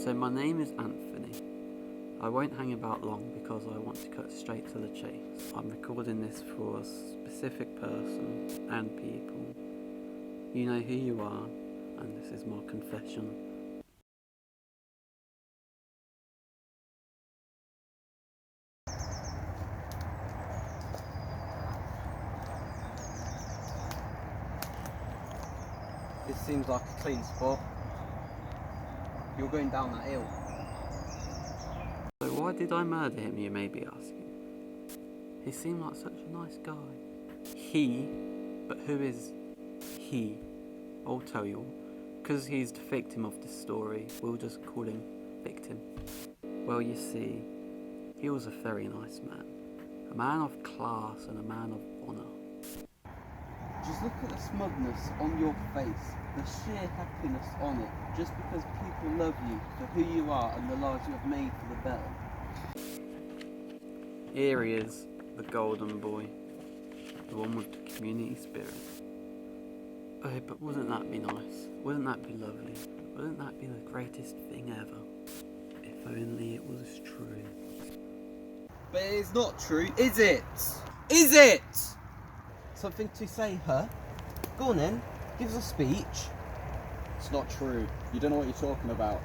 So my name is Anthony. I won't hang about long because I want to cut straight to the chase. I'm recording this for a specific person and people. You know who you are, and this is my confession. This seems like a clean spot. You're going down that hill. So why did I murder him, you may be asking? He seemed like such a nice guy. But who is he? I'll tell you all. Because he's the victim of this story, we'll just call him Victim. Well, you see, he was a very nice man. A man of class and a man of honour. Just look at the smugness on your face, the sheer happiness on it, just because people love you for who you are and the lives you have made for the better. Here he is, the golden boy, the one with the community spirit. Oh, but wouldn't that be nice? Wouldn't that be lovely? Wouldn't that be the greatest thing ever? If only it was true. But it is not true, is it? Is it? Something to say, huh? Go on then, give us a speech. It's not true. You don't know what you're talking about.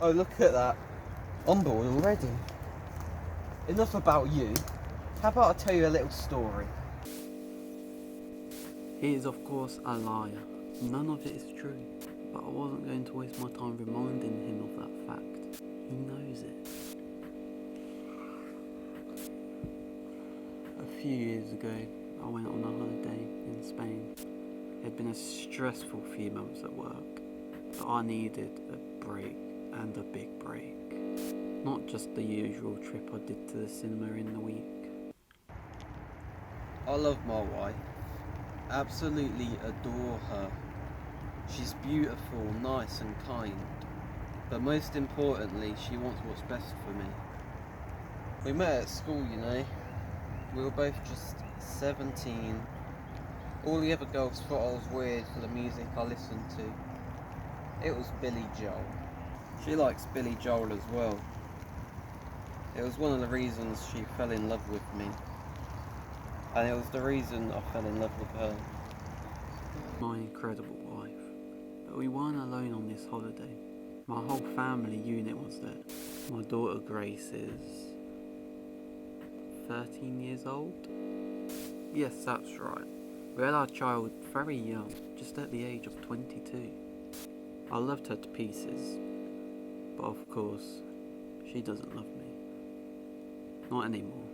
Oh, look at that. On board already. Enough about you. How about I tell you a little story? He is of course a liar. None of it is true. But I wasn't going to waste my time reminding him of that fact. He knows it. A few years ago, I went on a holiday in Spain. It had been a stressful few months at work, but I needed a break, and a big break. Not just the usual trip I did to the cinema in the week. I love my wife. Absolutely adore her. She's beautiful, nice and kind. But most importantly, she wants what's best for me. We met at school, you know. We were both just 17. All the other girls thought I was weird for the music I listened to. It was Billy Joel. She likes Billy Joel as well. It was one of the reasons she fell in love with me. And it was the reason I fell in love with her. My incredible wife. But we weren't alone on this holiday. My whole family unit was there. My daughter Grace is 13 years old? Yes, that's right. We had our child very young, just at the age of 22. I loved her to pieces, but of course, she doesn't love me. Not anymore.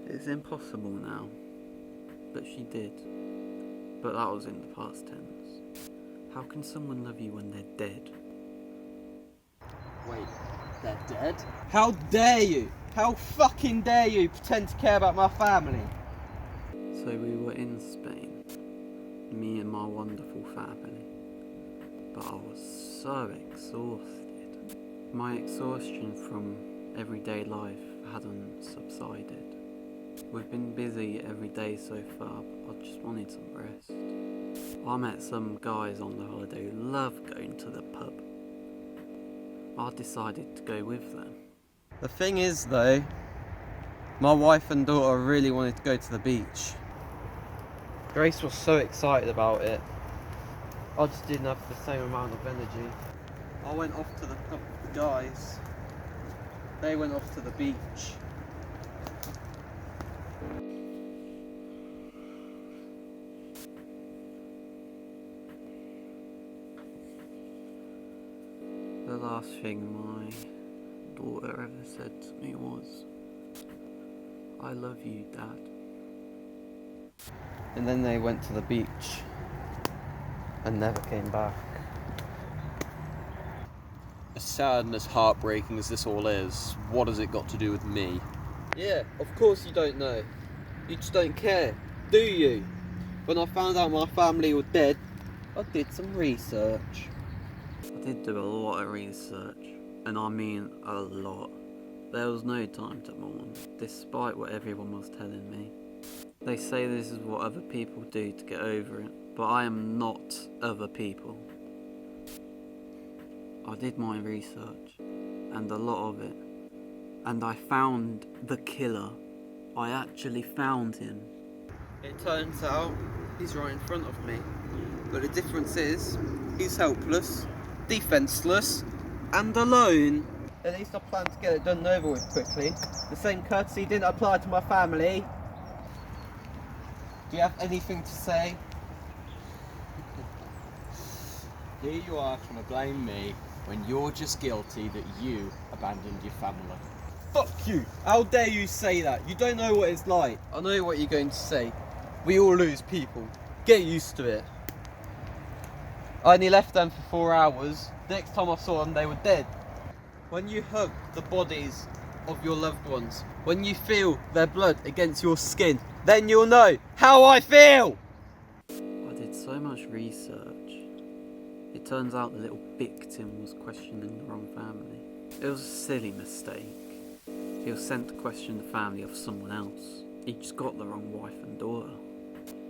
It's impossible now, but she did. But that was in the past tense. How can someone love you when they're dead? Wait, they're dead? How dare you? How fucking dare you pretend to care about my family? So we were in Spain, me and my wonderful family. But I was so exhausted. My exhaustion from everyday life hadn't subsided. We've been busy every day so far, but I just wanted some rest. I met some guys on the holiday who love going to the pub. I decided to go with them. The thing is though, my wife and daughter really wanted to go to the beach. Grace was so excited about it. I just didn't have the same amount of energy. I went off to the pub with the guys. They went off to the beach. The last thing my daughter ever said to me was, "I love you, Dad." And then they went to the beach and never came back. As sad and as heartbreaking as this all is, what has it got to do with me? Yeah, of course you don't know. You just don't care, do you? When I found out my family were dead, I did some research. I did do a lot of research, and I mean a lot. There was no time to mourn, despite what everyone was telling me. They say this is what other people do to get over it, but I am not other people. I did my research, and a lot of it, and I found the killer. I actually found him. It turns out he's right in front of me, but the difference is he's helpless, defenceless, and alone. At least I plan to get it done and over with quickly. The same courtesy didn't apply to my family. Do you have anything to say? Here you are trying to blame me when you're just guilty that you abandoned your family. Fuck you! How dare you say that? You don't know what it's like. I know what you're going to say. We all lose people. Get used to it. I only left them for 4 hours. Next time I saw them, they were dead. When you hug the bodies of your loved ones, when you feel their blood against your skin, then you'll know how I feel! I did so much research. It turns out the little victim was questioning the wrong family. It was a silly mistake. He was sent to question the family of someone else. He just got the wrong wife and daughter.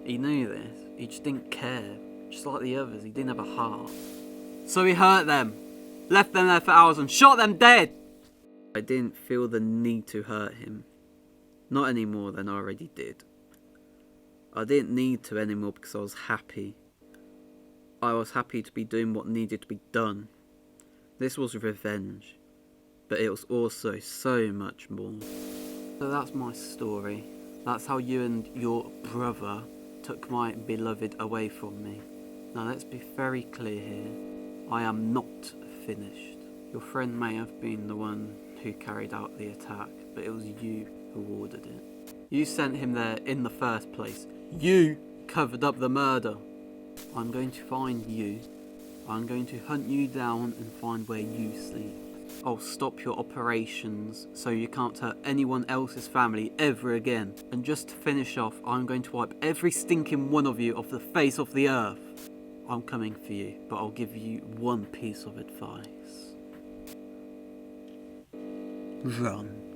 He knew this. He just didn't care. Just like the others, he didn't have a heart. So he hurt them, left them there for hours and shot them dead! I didn't feel the need to hurt him. Not any more than I already did. I didn't need to anymore because I was happy. I was happy to be doing what needed to be done. This was revenge, but it was also so much more. So that's my story. That's how you and your brother took my beloved away from me. Now let's be very clear here. I am not finished. Your friend may have been the one who carried out the attack, but it was you who ordered it. You sent him there in the first place. You covered up the murder. I'm going to find you. I'm going to hunt you down and find where you sleep. I'll stop your operations so you can't hurt anyone else's family ever again. And just to finish off, I'm going to wipe every stinking one of you off the face of the earth. I'm coming for you, but I'll give you one piece of advice. Run.